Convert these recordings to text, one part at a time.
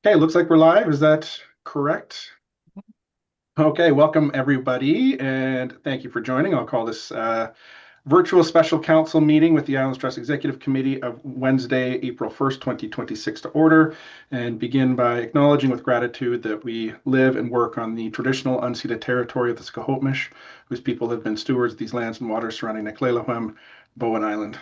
Okay, looks like we're live. Is that correct? Okay, welcome everybody, and thank you for joining. I'll call this virtual special council meeting with the Islands Trust Executive Committee of Wednesday, April 1st, 2026 to order, and begin by acknowledging with gratitude that we live and work on the traditional unceded territory of the Squamish, whose people have been stewards of these lands and waters surrounding Niklaywham, Bowen Island.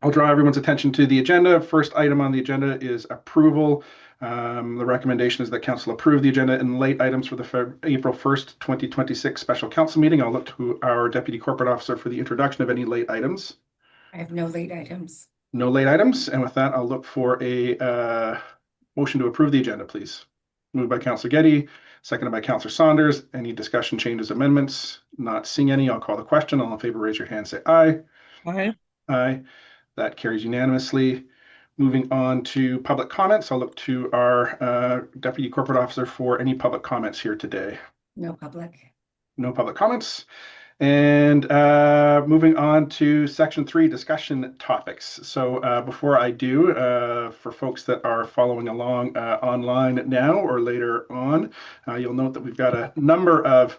I'll draw everyone's attention to the agenda. First item on the agenda is approval. The recommendation is that council approve the agenda and late items for the April 1st, 2026 special council meeting. I'll look to our deputy corporate officer for the introduction of any late items. I have no late items. No late items. And with that, I'll look for a motion to approve the agenda, please. Moved by Councillor Getty, seconded by Councillor Saunders. Any discussion, changes, amendments? Not seeing any. I'll call the question. All in favor, raise your hand, say aye. Aye. Aye. That carries unanimously. Moving on to public comments, I'll look to our Deputy Corporate Officer for any public comments here today. No public. No public comments. And moving on to section 3, discussion topics. So before I do, for folks that are following along online now or later on, you'll note that we've got a number of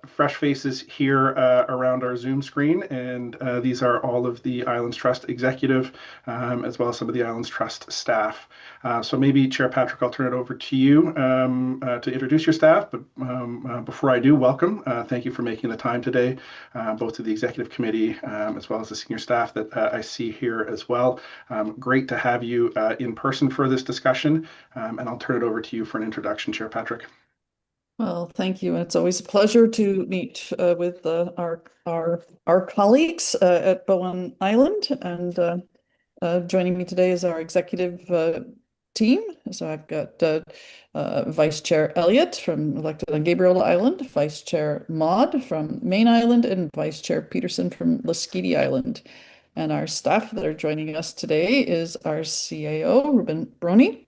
fresh faces here around our Zoom screen, and these are all of the Islands Trust executive, as well as some of the Islands Trust staff. So maybe Chair Patrick, I'll turn it over to you to introduce your staff, but before I do, welcome. Thank you for making the time today, both to the executive committee as well as the senior staff that I see here as well. Great to have you in person for this discussion, and I'll turn it over to you for an introduction, Chair Patrick. Well, thank you. It's always a pleasure to meet with our colleagues at Bowen Island, and joining me today is our executive team. So I've got Vice Chair Elliott from elected on Gabriel Island, Vice Chair Maud from Main Island, and Vice Chair Peterson from Lasqueti Island. And our staff that are joining us today is our CAO, Ruben Brony,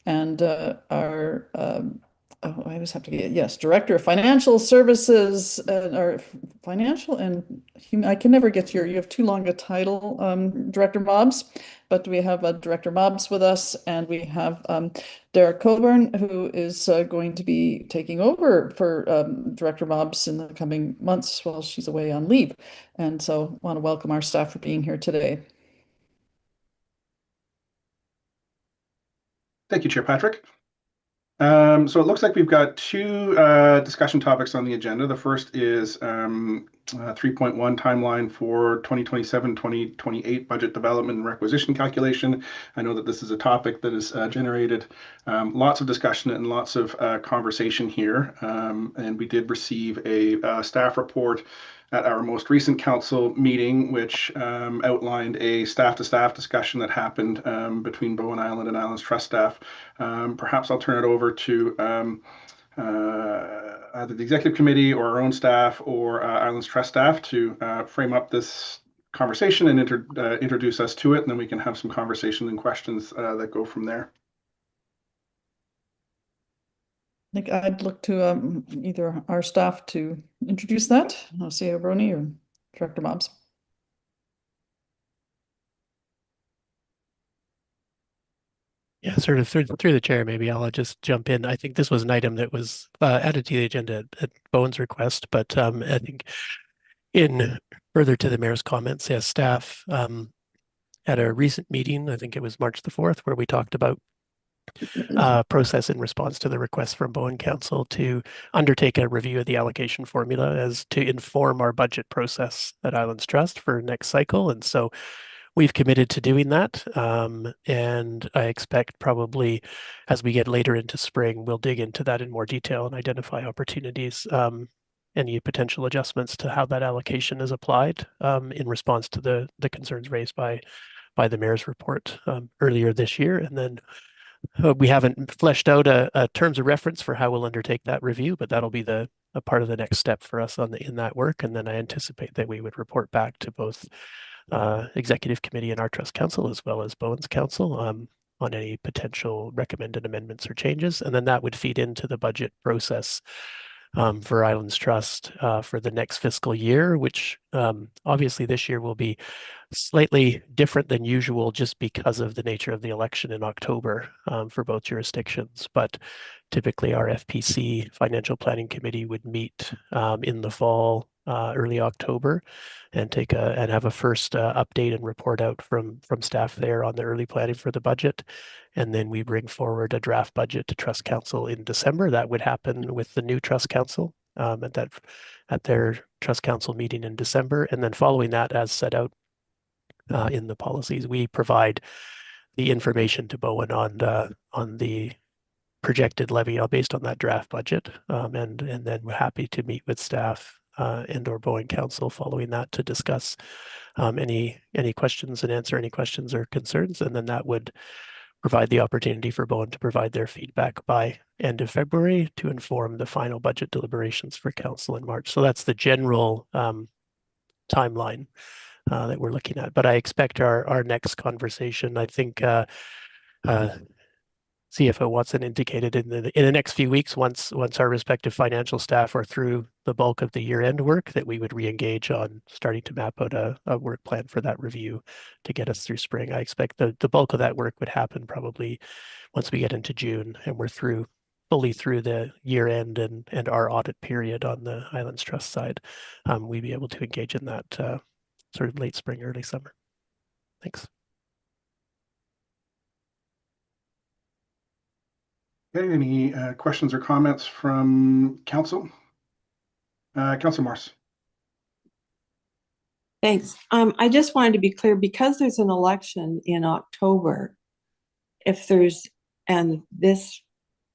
and our oh, I always have to get, yes, Director of Financial Services, or Financial and Human, I can never get you have too long a title, Director Mobs, but we have Director Mobs with us, and we have Derek Coburn, who is going to be taking over for Director Mobs in the coming months while she's away on leave. And so want to welcome our staff for being here today. Thank you, Chair Patrick. So it looks like we've got two discussion topics on the agenda. The first is 3.1 timeline for 2027-2028 budget development and requisition calculation. I know that this is a topic that has generated lots of discussion and lots of conversation here. And we did receive a staff report at our most recent council meeting, which outlined a staff-to-staff discussion that happened between Bowen Island and Islands Trust staff. Perhaps I'll turn it over to either the executive committee or our own staff or Islands Trust staff to frame up this conversation and introduce us to it, and then we can have some conversation and questions that go from there. I think I'd look to either our staff to introduce that. I'll see Brony or Director Mobs. Yeah, sort of through the chair, maybe I'll just jump in. I think this was an item that was added to the agenda at Bowen's request, but I think in further to the mayor's comments, yes, staff at a recent meeting, I think it was March the 4th, where we talked about process in response to the request from Bowen Council to undertake a review of the allocation formula as to inform our budget process at Islands Trust for next cycle. And so we've committed to doing that. And I expect probably as we get later into spring, we'll dig into that in more detail and identify opportunities, any potential adjustments to how that allocation is applied in response to the concerns raised by the mayor's report earlier this year. And then we haven't fleshed out a terms of reference for how we'll undertake that review, but that'll be a part of the next step for us in that work. And then I anticipate that we would report back to both executive committee and our trust council, as well as Bowen's council, on any potential recommended amendments or changes. And then that would feed into the budget process for Islands Trust for the next fiscal year, which obviously this year will be slightly different than usual just because of the nature of the election in October for both jurisdictions. But typically our FPC Financial Planning Committee would meet in the fall, early October, and have a first update and report out from staff there on the early planning for the budget. And then we bring forward a draft budget to Trust Council in December. That would happen with the new Trust Council at their Trust Council meeting in December. And then following that, as set out in the policies, we provide the information to Bowen on the projected levy based on that draft budget, and then we're happy to meet with staff and/or Bowen Council following that to discuss any questions and answer any questions or concerns, and then that would provide the opportunity for Bowen to provide their feedback by end of February to inform the final budget deliberations for Council in March. So that's the general timeline that we're looking at. But I expect our next conversation, I think CFO Watson indicated in the next few weeks, once our respective financial staff are through the bulk of the year-end work, that we would re-engage on starting to map out a work plan for that review to get us through spring. I expect the bulk of that work would happen probably once we get into June and we're fully through the year-end and our audit period on the Islands Trust side. We'd be able to engage in that sort of late spring, early summer. Thanks. Okay, any questions or comments from Council? Councillor Morse. Thanks. I just wanted to be clear, because there's an election in October,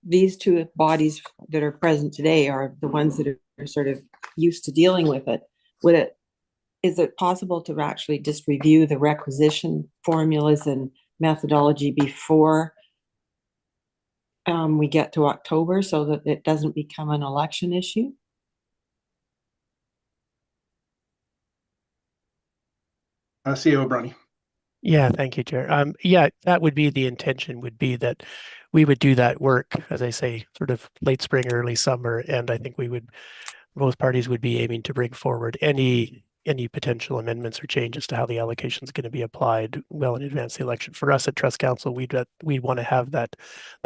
these two bodies that are present today are the ones that are sort of used to dealing with it. Is it possible to actually just review the requisition formulas and methodology before we get to October so that it doesn't become an election issue? CEO Brownie. Yeah, thank you, Chair. Yeah, that would be the intention, would be that we would do that work, as I say, sort of late spring, early summer, and I think both parties would be aiming to bring forward any potential amendments or changes to how the allocation is going to be applied well in advance of the election. For us at Trust Council, we'd want to have that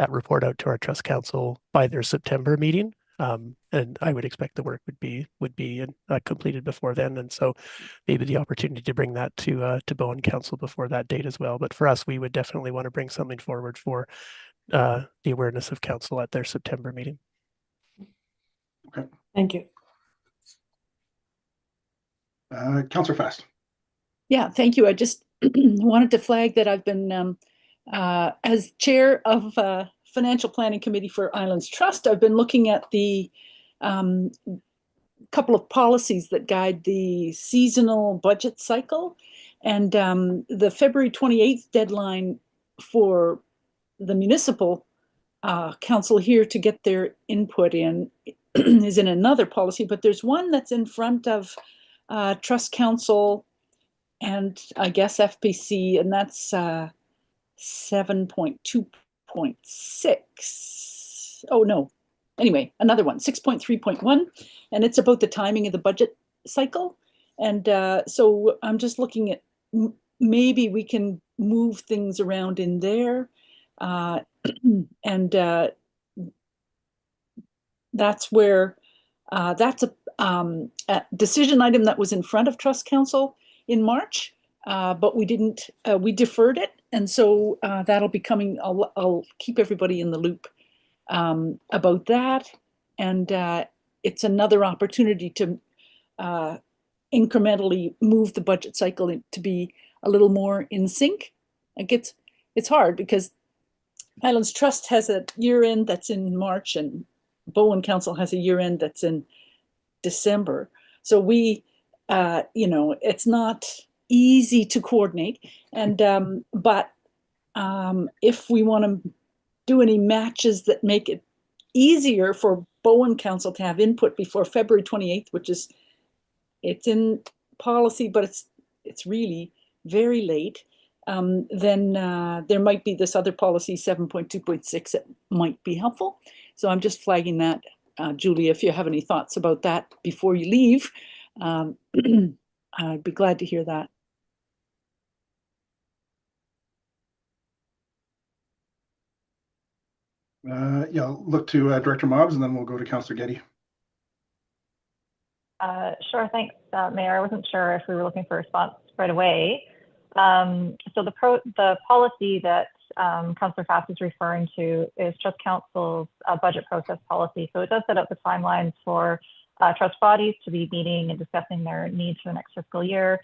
report out to our Trust Council by their September meeting. And I would expect the work would be completed before then, and so maybe the opportunity to bring that to Bowen Council before that date as well. But for us, we would definitely want to bring something forward for the awareness of Council at their September meeting. Okay. Thank you. Councillor Fast. Yeah, thank you. I just wanted to flag that I've been, as chair of Financial Planning Committee for Islands Trust, I've been looking at the couple of policies that guide the seasonal budget cycle. And the February 28th deadline for the municipal council here to get their input in is in another policy, but there's one that's in front of Trust Council and I guess FPC, and that's 7.2.6. Oh no, anyway, another one, 6.3.1, and it's about the timing of the budget cycle. And so I'm just looking at maybe we can move things around in there, and that's where that's a decision item that was in front of Trust Council in March, but we didn't, we deferred it. And so that'll be coming, I'll keep everybody in the loop about that. And it's another opportunity to incrementally move the budget cycle to be a little more in sync. It's hard because Islands Trust has a year end that's in March and Bowen Council has a year end that's in December. So we, it's not easy to coordinate. And, but if we want to do any matches that make it easier for Bowen Council to have input before February 28th, which is, it's in policy, but it's really very late, then there might be this other policy 7.2.6 that might be helpful. So I'm just flagging that Julie, if you have any thoughts about that before you leave, I'd be glad to hear that. Yeah, I'll look to Director Mobbs, and then we'll go to Councillor Getty. Sure, thanks, Mayor. I wasn't sure if we were looking for a response right away. So the policy that Councillor Fast is referring to is Trust Council's budget process policy. So it does set up the timelines for trust bodies to be meeting and discussing their needs for the next fiscal year,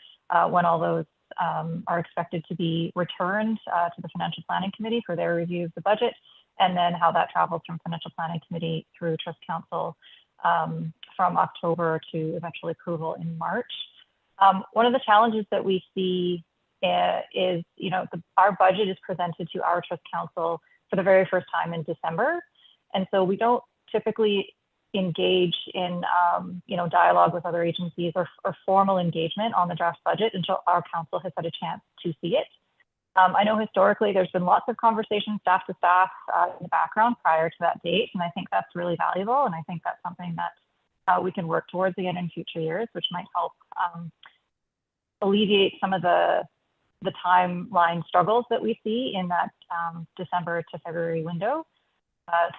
when all those are expected to be returned to the Financial Planning Committee for their review of the budget, and then how that travels from Financial Planning Committee through Trust Council from October to eventually approval in March. One of the challenges that we see is, our budget is presented to our Trust Council for the very first time in December. And so we don't typically engage in, dialogue with other agencies or formal engagement on the draft budget until our council has had a chance to see it. I know historically there's been lots of conversations staff to staff in the background prior to that date, and I think that's really valuable, and I think that's something that we can work towards again in future years, which might help alleviate some of the timeline struggles that we see in that December to February window.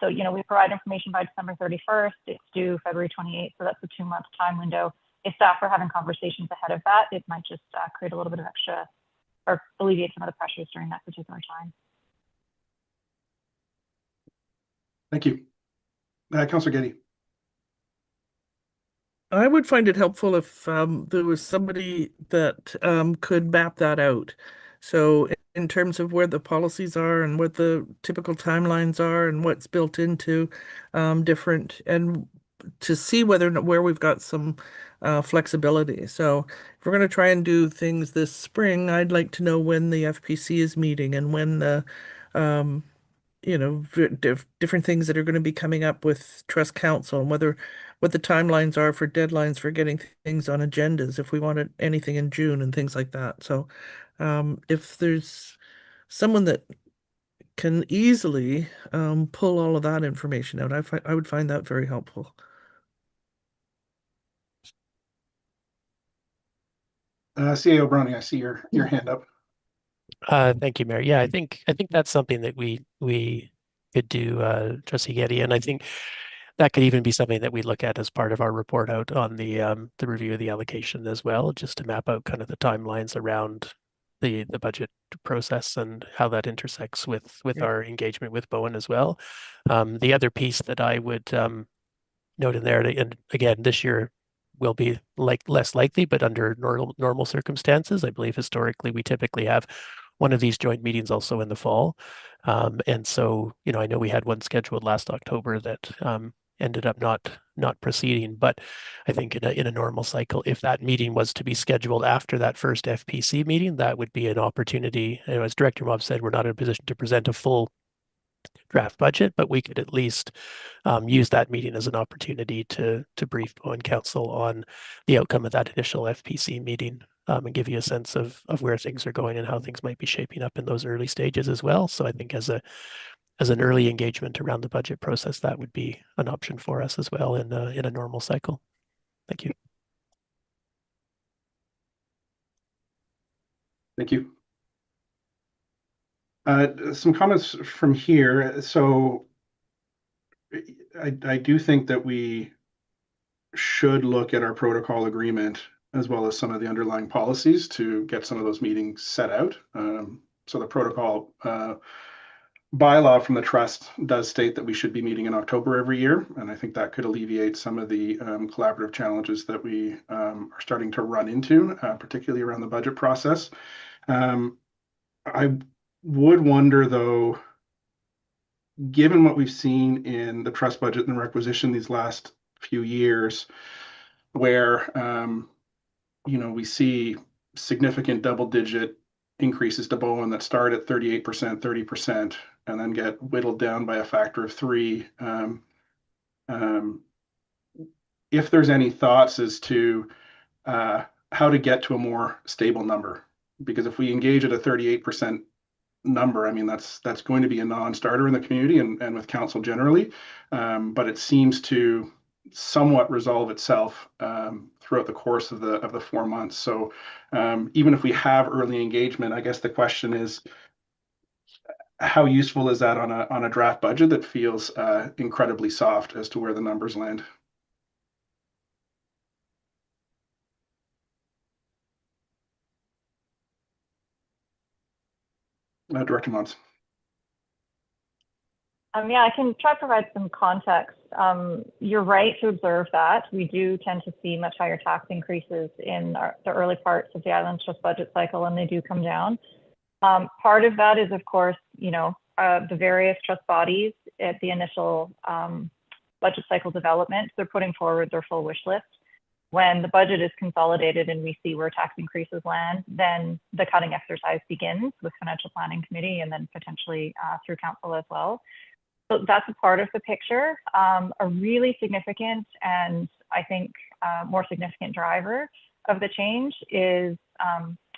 So, we provide information by December 31st, it's due February 28th, so that's a 2-month time window. If staff are having conversations ahead of that, it might just create a little bit of extra, or alleviate some of the pressures during that particular time. Thank you. Councillor Getty. I would find it helpful if there was somebody that could map that out. So in terms of where the policies are and what the typical timelines are and what's built into different, and to see where we've got some flexibility. So if we're going to try and do things this spring, I'd like to know when the FPC is meeting and when the different things that are going to be coming up with Trust Council, and what the timelines are for deadlines for getting things on agendas, if we wanted anything in June and things like that. So if there's someone that can easily pull all of that information out, I would find that very helpful. CAO Browning, I see your hand up. Thank you, Mayor. Yeah, I think that's something that we could do, Trustee Getty, and I think that could even be something that we look at as part of our report out on the review of the allocation as well, just to map out kind of the timelines around the budget process and how that intersects with our engagement with Bowen as well. The other piece that I would note in there, and again, this year will be less likely, but under normal circumstances, I believe historically we typically have one of these joint meetings also in the fall. And so, I know we had one scheduled last October that ended up not proceeding, but I think in a normal cycle, if that meeting was to be scheduled after that first FPC meeting, that would be an opportunity. As Director Mobb said, we're not in a position to present a full draft budget, but we could at least use that meeting as an opportunity to brief Bowen Council on the outcome of that initial FPC meeting, and give you a sense of where things are going and how things might be shaping up in those early stages as well. So I think as an early engagement around the budget process, that would be an option for us as well in a normal cycle. Thank you. Thank you. Some comments from here. So I do think that we should look at our protocol agreement as well as some of the underlying policies to get some of those meetings set out. So the protocol bylaw from the trust does state that we should be meeting in October every year, and I think that could alleviate some of the collaborative challenges that we are starting to run into, particularly around the budget process. I would wonder, though, given what we've seen in the trust budget and requisition these last few years, where we see significant double-digit increases to Bowen that start at 38%, 30%, and then get whittled down by a factor of 3. If there's any thoughts as to how to get to a more stable number, because if we engage at a 38% number. I mean, that's going to be a non-starter in the community and with council generally, but it seems to somewhat resolve itself throughout the course of the 4 months. So even if we have early engagement, I guess the question is, how useful is that on a draft budget that feels incredibly soft as to where the numbers land? Director Mons. Yeah, I can try to provide some context. You're right to observe that. We do tend to see much higher tax increases in the early parts of the Island Trust budget cycle, and they do come down. Part of that is, of course, the various trust bodies at the initial budget cycle development, they're putting forward their full wish list. When the budget is consolidated and we see where tax increases land, then the cutting exercise begins with Financial Planning Committee and then potentially through council as well. So that's a part of the picture. A really significant and I think more significant driver of the change is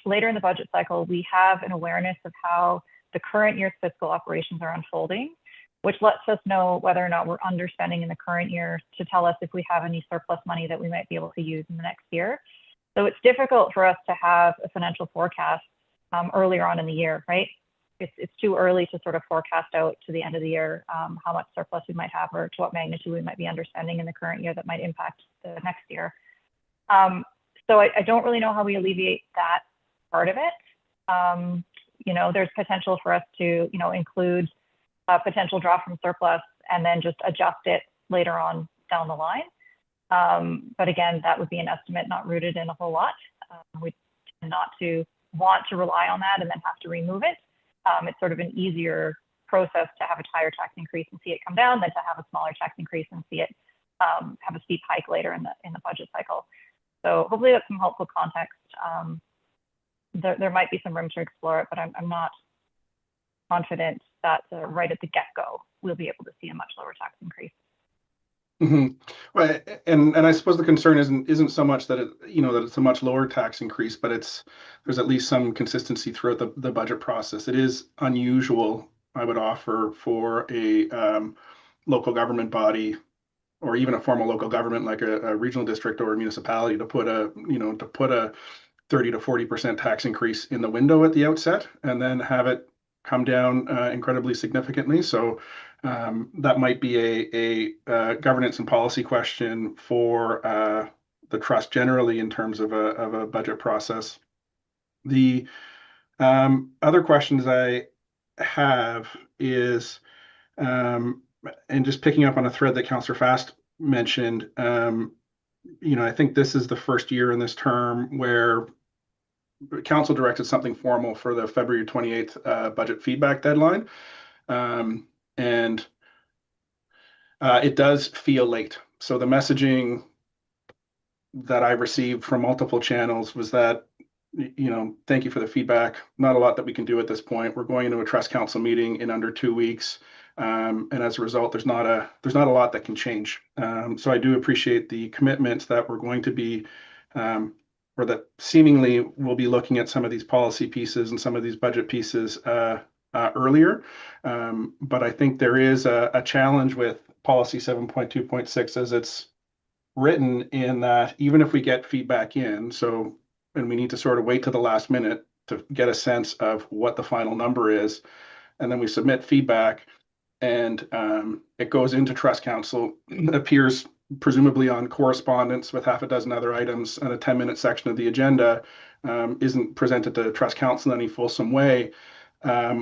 later in the budget cycle, we have an awareness of how the current year's fiscal operations are unfolding, which lets us know whether or not we're underspending in the current year to tell us if we have any surplus money that we might be able to use in the next year. So it's difficult for us to have a financial forecast earlier on in the year, right? It's too early to sort of forecast out to the end of the year how much surplus we might have or to what magnitude we might be underspending in the current year that might impact the next year. So I don't really know how we alleviate that part of it. There's potential for us to, include a potential draw from surplus and then just adjust it later on down the line. But again, that would be an estimate not rooted in a whole lot. We tend not to want to rely on that and then have to remove it. It's sort of an easier process to have a higher tax increase and see it come down than to have a smaller tax increase and see it have a steep hike later in the budget cycle. So hopefully that's some helpful context. There might be some room to explore it, but I'm not confident that right at the get-go we'll be able to see a much lower tax increase. Mm-hmm. Well, and I suppose the concern isn't so much that that it's a much lower tax increase, but there's at least some consistency throughout the budget process. It is unusual, I would offer, for a local government body or even a formal local government like a regional district or a municipality to put a 30 to 40% tax increase in the window at the outset and then have it come down incredibly significantly. So that might be a governance and policy question for the trust generally in terms of a budget process. The other questions I have is, and just picking up on a thread that Councillor Fast mentioned, I think this is the first year in this term where council directed something formal for the February 28th budget feedback deadline. And it does feel late. So the messaging that I received from multiple channels was that, thank you for the feedback. Not a lot that we can do at this point. We're going into a trust council meeting in under 2 weeks. And as a result, there's not a lot that can change. So I do appreciate the commitment that we're going to be, or that seemingly we'll be looking at some of these policy pieces and some of these budget pieces earlier. But I think there is a challenge with policy 7.2.6 as it's written, in that even if we get feedback in, and we need to sort of wait to the last minute to get a sense of what the final number is, and then we submit feedback and it goes into trust council, appears presumably on correspondence with half a dozen other items and a 10-minute section of the agenda, isn't presented to trust council in any fulsome way,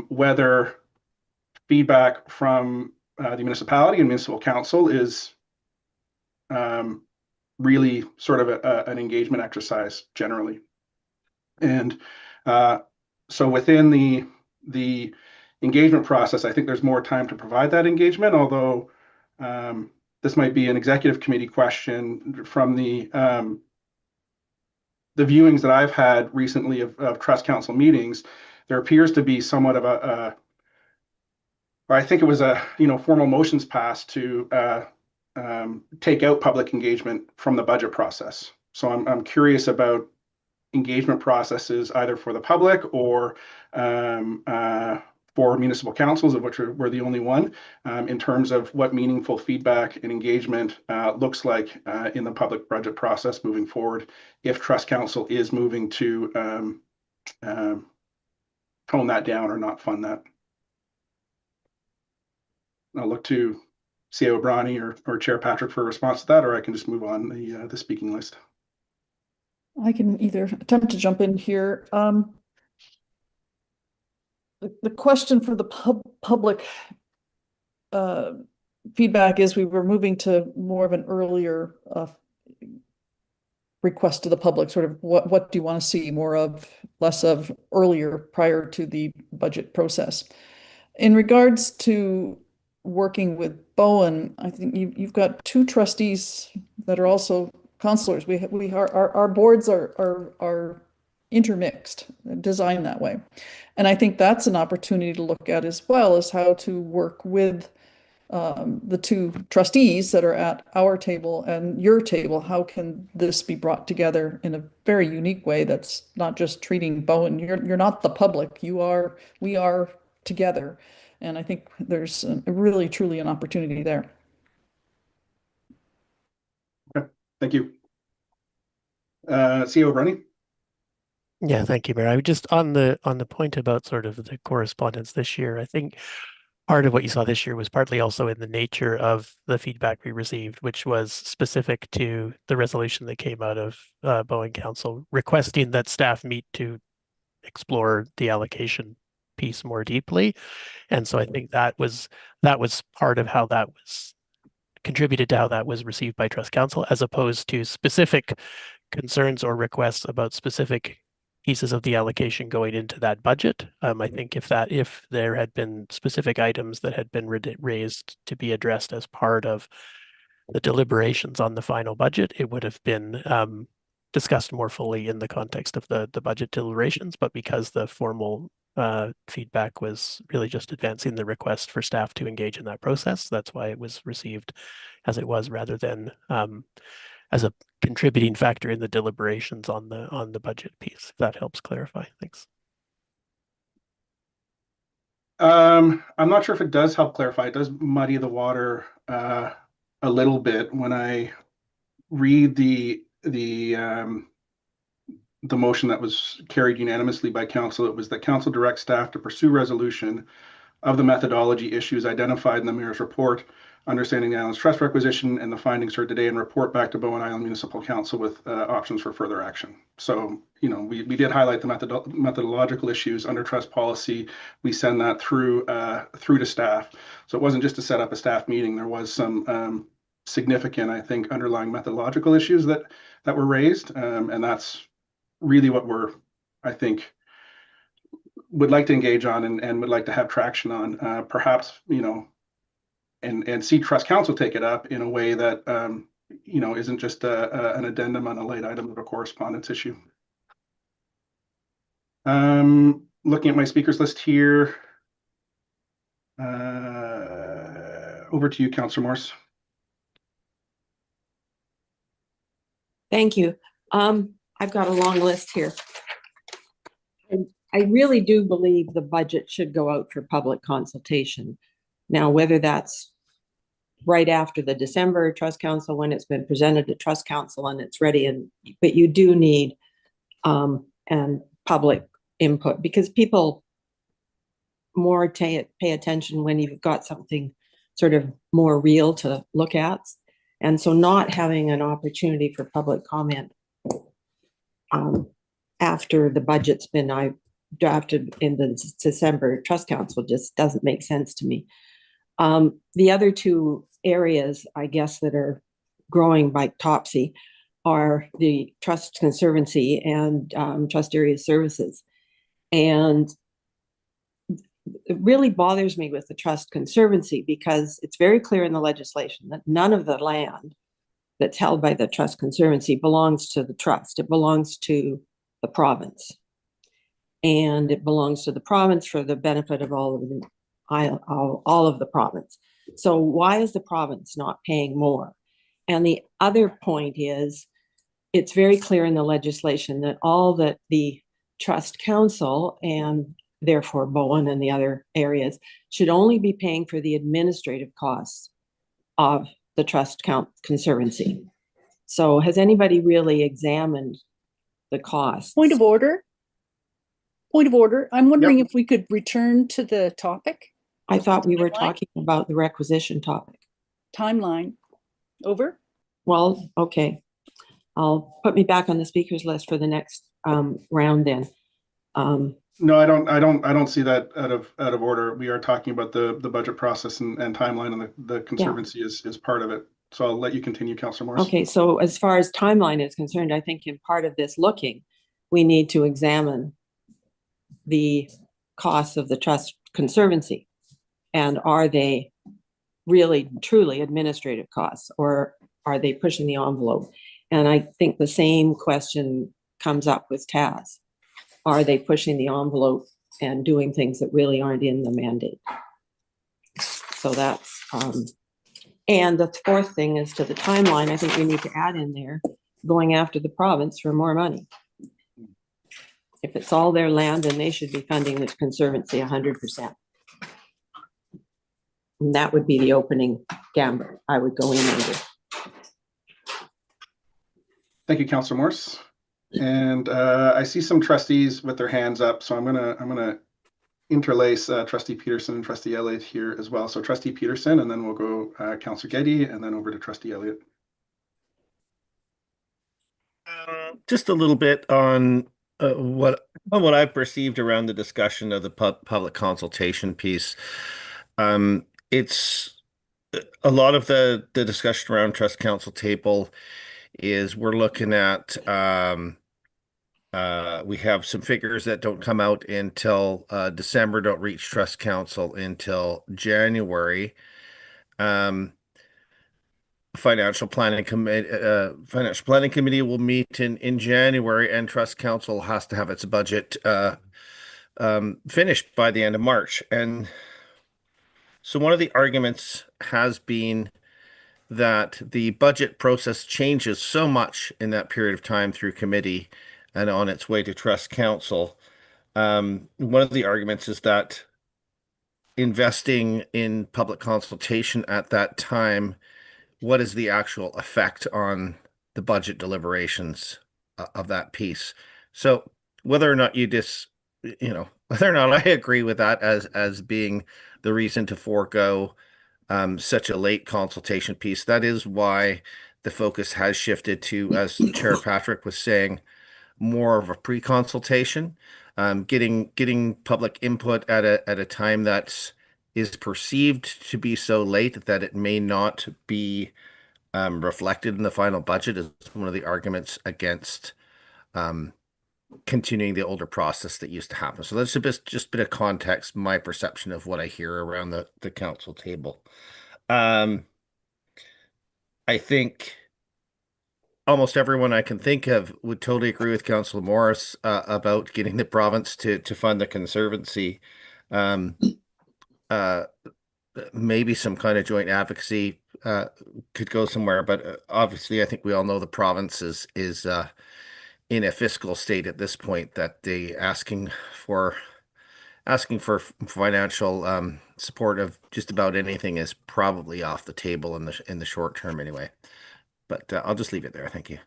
whether feedback from the municipality and municipal council is really sort of an engagement exercise generally. And so within the engagement process, I think there's more time to provide that engagement, although this might be an executive committee question. From the viewings that I've had recently of trust council meetings, there appears to be somewhat of I think it was a formal motions passed to take out public engagement from the budget process. So I'm curious about engagement processes either for the public or for municipal councils, of which we're the only one, in terms of what meaningful feedback and engagement looks like in the public budget process moving forward, if Trust Council is moving to tone that down or not fund that. I'll look to CA O'Brien or Chair Patrick for a response to that, or I can just move on the speaking list. I can either attempt to jump in here. The question for the public feedback is we were moving to more of an earlier request to the public, sort of what do you want to see more of, less of, earlier, prior to the budget process. In regards to working with Bowen, I think you've got two trustees that are also councillors. Our boards are intermixed, designed that way. And I think that's an opportunity to look at as well, as how to work with the two trustees that are at our table and your table. How can this be brought together in a very unique way that's not just treating Bowen? You're not the public, we are together. And I think there's really truly an opportunity there. Okay, thank you. CEO Bruni. Yeah, thank you, Mayor. I would just on the point about sort of the correspondence this year, I think part of what you saw this year was partly also in the nature of the feedback we received, which was specific to the resolution that came out of Bowen Council requesting that staff meet to explore the allocation piece more deeply. And so I think that was part of how that was contributed to how that was received by Trust Council, as opposed to specific concerns or requests about specific pieces of the allocation going into that budget. I think if there had been specific items that had been raised to be addressed as part of the deliberations on the final budget, it would have been discussed more fully in the context of the budget deliberations. But because the formal feedback was really just advancing the request for staff to engage in that process, that's why it was received as it was, rather than as a contributing factor in the deliberations on the budget piece. If that helps clarify. Thanks. I'm not sure if it does help clarify. It does muddy the water a little bit when I read the motion that was carried unanimously by council. It was that council directs staff to pursue resolution of the methodology issues identified in the mayor's report, understanding the island's trust requisition and the findings heard today, and report back to Bowen Island Municipal Council with options for further action. So, you know, we did highlight the methodological issues under trust policy. We send that through to staff. So it wasn't just to set up a staff meeting. There was some significant, I think, underlying methodological issues that were raised, and that's really what I think, would like to engage on and would like to have traction on, perhaps, you know, and see Trust Council take it up in a way that, you know, isn't just an addendum on a late item of a correspondence issue. Looking at my speakers list here, over to you, Councillor Morse. Thank you. I've got a long list here. And I really do believe the budget should go out for public consultation. Now, whether that's right after the December Trust Council, when it's been presented to Trust Council and it's ready, but you do need and public input, because people more pay attention when you've got something sort of more real to look at. And so not having an opportunity for public comment after the budget's been drafted in the December Trust Council just doesn't make sense to me. The other two areas, I guess, that are growing like topsy are the Trust Conservancy and Trust Area Services. And it really bothers me with the Trust Conservancy, because it's very clear in the legislation that none of the land that's held by the Trust Conservancy belongs to the trust. It belongs to the province. And it belongs to the province for the benefit of all of the province. So why is the province not paying more? And the other point is, it's very clear in the legislation that all that the Trust Council and therefore Bowen and the other areas, should only be paying for the administrative costs of the Trust Conservancy. So has anybody really examined the costs? Point of order. Point of order. I'm wondering if we could return to the topic. I thought we were Timeline? talking about the requisition topic. Timeline. Over. Well, okay. I'll put me back on the speakers list for the next round then. No, I don't see that out of order. We are talking about the budget process and timeline, and the Conservancy is part of it. So I'll let you continue, Councillor Morris. Okay, so as far as timeline is concerned, I think in part of this looking, we need to examine the costs of the Trust Conservancy. And are they really truly administrative costs, or are they pushing the envelope? And I think the same question comes up with TAS. Are they pushing the envelope and doing things that really aren't in the mandate? So that's, and the fourth thing is to the timeline. I think we need to add in there, going after the province for more money. If it's all their land, then they should be funding the Conservancy 100%. And that would be the opening gambit I would go in under. Thank you, Councillor Morris. And I see some trustees with their hands up, so I'm gonna interlace Trustee Peterson and Trustee Elliott here as well. So Trustee Peterson, and then we'll go Councillor Getty, and then over to Trustee Elliott. Just a little bit on what I've perceived around the discussion of the public consultation piece. It's a lot of the discussion around Trust Council table is we're looking at we have some figures that don't come out until December, don't reach Trust Council until January. Financial planning committee will meet in January, and Trust Council has to have its budget finished by the end of March. And so one of the arguments has been that the budget process changes so much in that period of time through committee and on its way to Trust Council. One of the arguments is that investing in public consultation at that time, what is the actual effect on the budget deliberations of that piece? So whether or not whether or not I agree with that as being the reason to forego such a late consultation piece, that is why the focus has shifted to, as Chair Patrick was saying, more of a pre-consultation, getting public input at a time that is perceived to be so late that it may not be reflected in the final budget is one of the arguments against continuing the older process that used to happen. So that's just a bit of context, my perception of what I hear around the council table. I think almost everyone I can think of would totally agree with Councillor Morris about getting the province to fund the Conservancy. Maybe some kind of joint advocacy could go somewhere, but obviously I think we all know the province is in a fiscal state at this point that they asking for financial support of just about anything is probably off the table in the short term anyway. But I'll just leave it there. Thank you.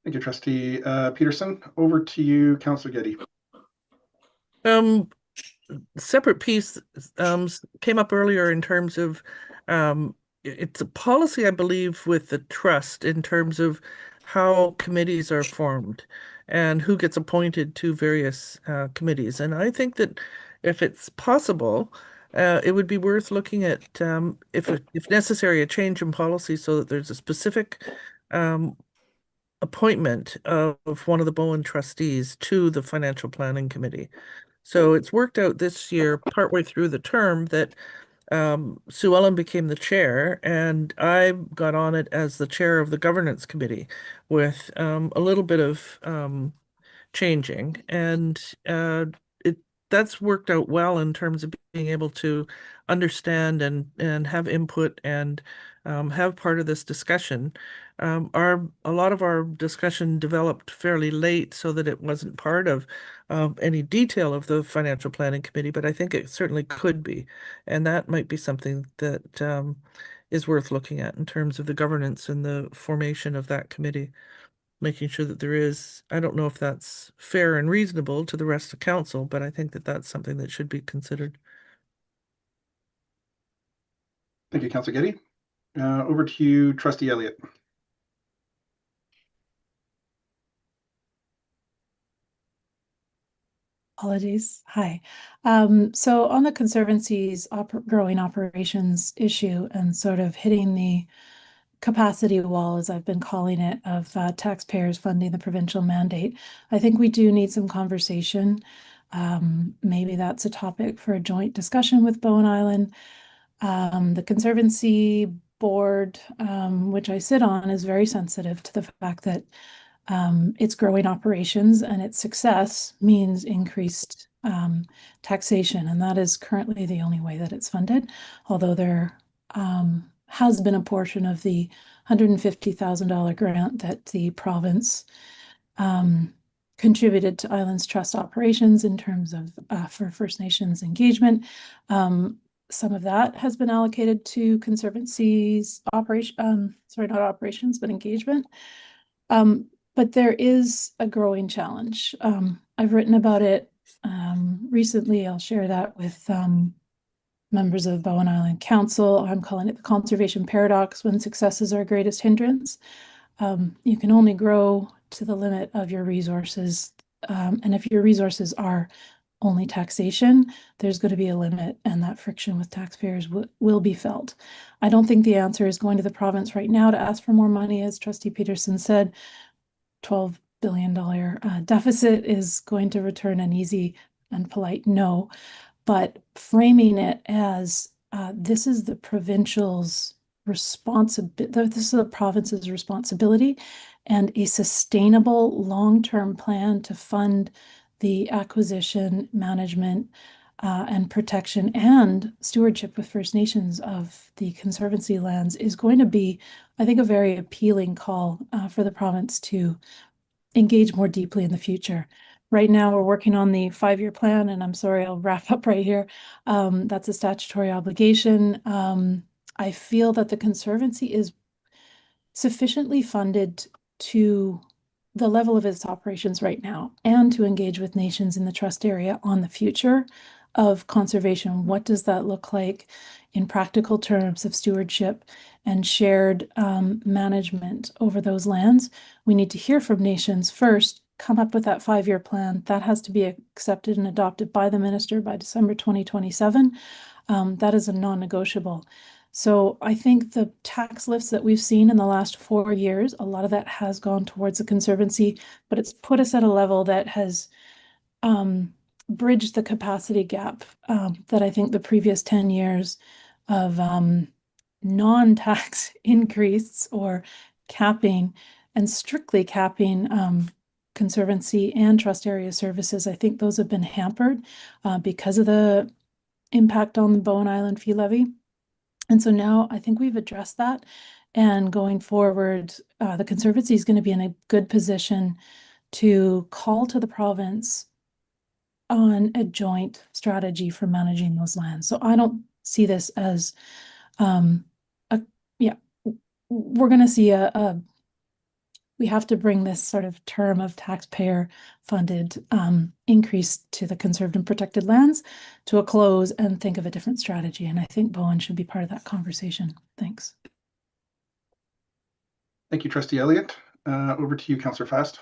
Thank you, Trustee Peterson. Over to you, Councillor Getty. Separate piece came up earlier in terms of it's a policy, I believe, with the trust in terms of how committees are formed and who gets appointed to various committees. And I think that if it's possible, it would be worth looking at, if necessary, a change in policy so that there's a specific appointment of one of the Bowen trustees to the Financial Planning Committee. So it's worked out this year, partway through the term, that Sue Ellen became the chair, and I got on it as the chair of the Governance Committee with a little bit of changing. And that's worked out well in terms of being able to understand and have input and have part of this discussion. A lot of our discussion developed fairly late so that it wasn't part of any detail of the financial planning committee, but I think it certainly could be. And that might be something that is worth looking at in terms of the governance and the formation of that committee, making sure that there is, I don't know if that's fair and reasonable to the rest of council, but I think that that's something that should be considered. Thank you, Councillor Getty. Over to you, Trustee Elliott. Apologies. Hi. So on the Conservancy's growing operations issue and sort of hitting the capacity wall, as I've been calling it, of taxpayers funding the provincial mandate, I think we do need some conversation. Maybe that's a topic for a joint discussion with Bowen Island. The Conservancy board, which I sit on, is very sensitive to the fact that its growing operations and its success means increased taxation, and that is currently the only way that it's funded, although there has been a portion of the $150,000 grant that the province contributed to Islands Trust operations in terms of for First Nations engagement. Some of that has been allocated to Conservancy's not operations, but engagement. But there is a growing challenge. I've written about it recently. I'll share that with members of Bowen Island Council. I'm calling it the conservation paradox, when success is our greatest hindrance. You can only grow to the limit of your resources. And if your resources are only taxation, there's going to be a limit, and that friction with taxpayers will be felt. I don't think the answer is going to the province right now to ask for more money. As Trustee Peterson said, $12 billion deficit is going to return an easy and polite no, but framing it as this is the provincial's responsibility, this is the province's responsibility, and a sustainable long-term plan to fund the acquisition, management, and protection and stewardship with First Nations of the Conservancy lands is going to be, I think, a very appealing call for the province to engage more deeply in the future. Right now, we're working on the 5-year plan, and I'm sorry, I'll wrap up right here. That's a statutory obligation. I feel that the Conservancy is sufficiently funded to the level of its operations right now and to engage with nations in the trust area on the future of conservation. What does that look like in practical terms of stewardship and shared management over those lands? We need to hear from nations first, come up with that 5-year plan. That has to be accepted and adopted by the minister by December 2027. That is a non-negotiable. So I think the tax lifts that we've seen in the last 4 years, a lot of that has gone towards the Conservancy, but it's put us at a level that has bridged the capacity gap that I think the previous 10 years of non-tax increase or capping and strictly capping Conservancy and trust area services. I think those have been hampered because of the impact on the Bowen Island fee levy. And so now I think we've addressed that, and going forward, the Conservancy is going to be in a good position to call to the province on a joint strategy for managing those lands. So I don't see this as, we're going to see we have to bring this sort of term of taxpayer funded increase to the conserved and protected lands to a close and think of a different strategy. And I think Bowen should be part of that conversation. Thanks. Thank you, Trustee Elliott. Over to you, Councillor Fast.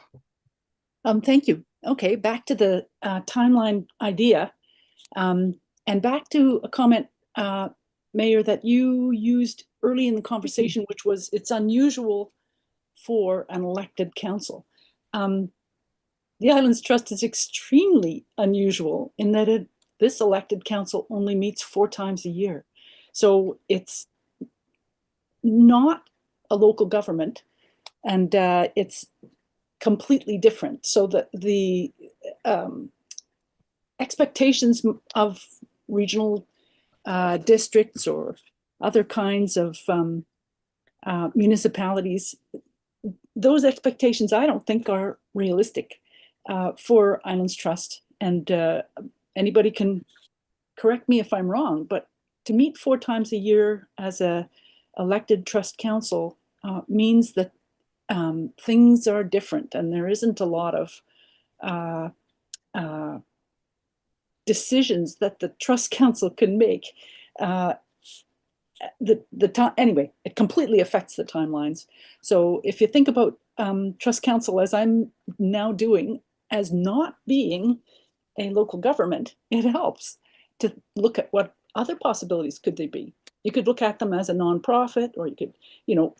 Thank you. Okay, back to the timeline idea, and back to a comment, Mayor, that you used early in the conversation, which was it's unusual for an elected council. The Islands Trust is extremely unusual in that this elected council only meets 4 times a year. So it's not a local government, and it's completely different. So the expectations of regional districts or other kinds of municipalities, those expectations I don't think are realistic for Islands Trust. And anybody can correct me if I'm wrong, but to meet 4 times a year as a elected trust council means that things are different, and there isn't a lot of decisions that the trust council can make. Anyway, it completely affects the timelines. So if you think about trust council, as I'm now doing, as not being a local government, it helps to look at what other possibilities could they be. You could look at them as a nonprofit, or you could,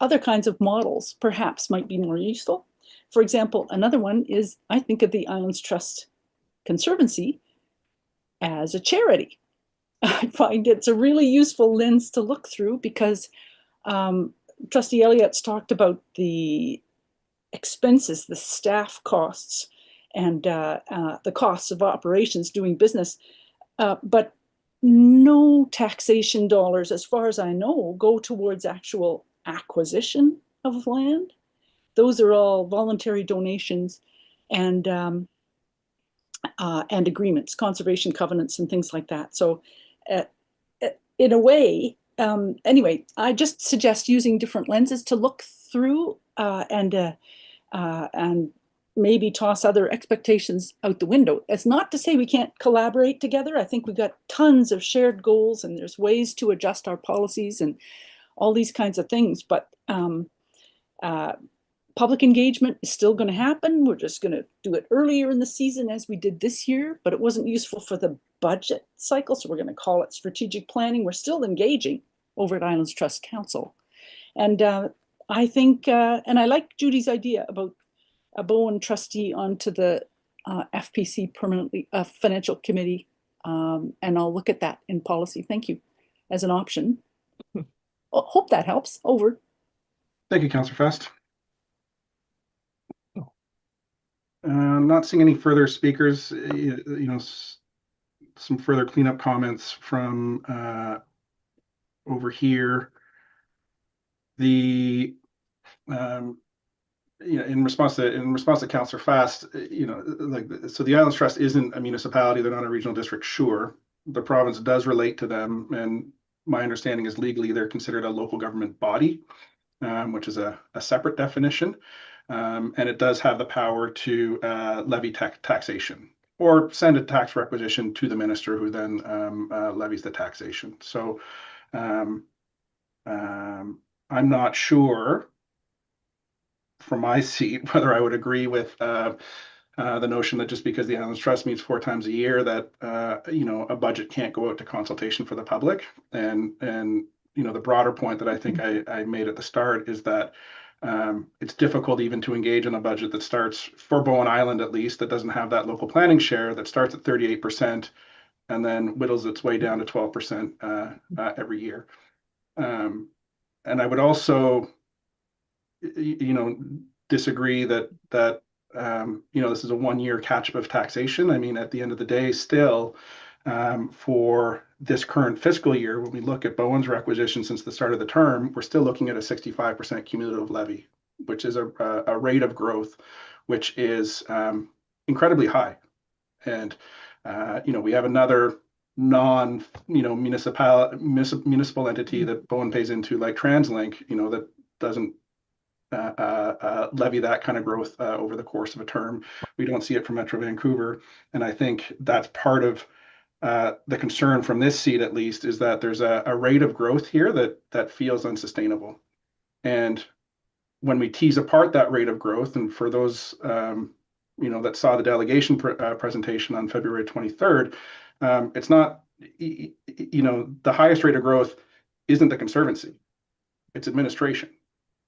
other kinds of models perhaps might be more useful. For example, another one is, I think of the Islands Trust Conservancy as a charity. I find it's a really useful lens to look through because Trustee Elliott's talked about the expenses, the staff costs, and the costs of operations doing business. But no taxation dollars, as far as I know, go towards actual acquisition of land. Those are all voluntary donations and agreements, conservation covenants and things like that. So in a way, anyway, I just suggest using different lenses to look through and maybe toss other expectations out the window. It's not to say we can't collaborate together. I think we've got tons of shared goals, and there's ways to adjust our policies and all these kinds of things. But public engagement is still going to happen. We're just going to do it earlier in the season as we did this year, but it wasn't useful for the budget cycle, so we're going to call it strategic planning. We're still engaging over at Islands Trust Council. And I think, and I like Judy's idea about a Bowen trustee onto the FPC permanently financial committee, and I'll look at that in policy. Thank you, as an option. Hope that helps. Over. Thank you, Councillor Fest. Not seeing any further speakers. Some further cleanup comments from over here. The in response to Councillor Fast, so the Islands Trust isn't a municipality; they're not a regional district. Sure, the province does relate to them, and my understanding is legally they're considered a local government body, which is a separate definition, and it does have the power to levy taxation or send a tax requisition to the minister, who then levies the taxation. So I'm not sure from my seat whether I would agree with the notion that just because the Islands Trust meets 4 times a year that a budget can't go out to consultation for the public. And the broader point that I think I made at the start is that it's difficult even to engage in a budget that starts, for Bowen Island at least, that doesn't have that local planning share, that starts at 38% and then whittles its way down to 12% every year. And I would also disagree that this is a 1-year catch-up of taxation. I mean, at the end of the day, still, for this current fiscal year, when we look at Bowen's requisition since the start of the term, we're still looking at a 65% cumulative levy, which is a rate of growth which is incredibly high. And we have another municipal entity that Bowen pays into, like TransLink, that doesn't levy that kind of growth over the course of a term. We don't see it from Metro Vancouver, and I think that's part of the concern from this seat, at least, is that there's a rate of growth here that feels unsustainable. And when we tease apart that rate of growth, and for those that saw the delegation presentation on February 23rd, it's not the highest rate of growth isn't the Conservancy, it's administration.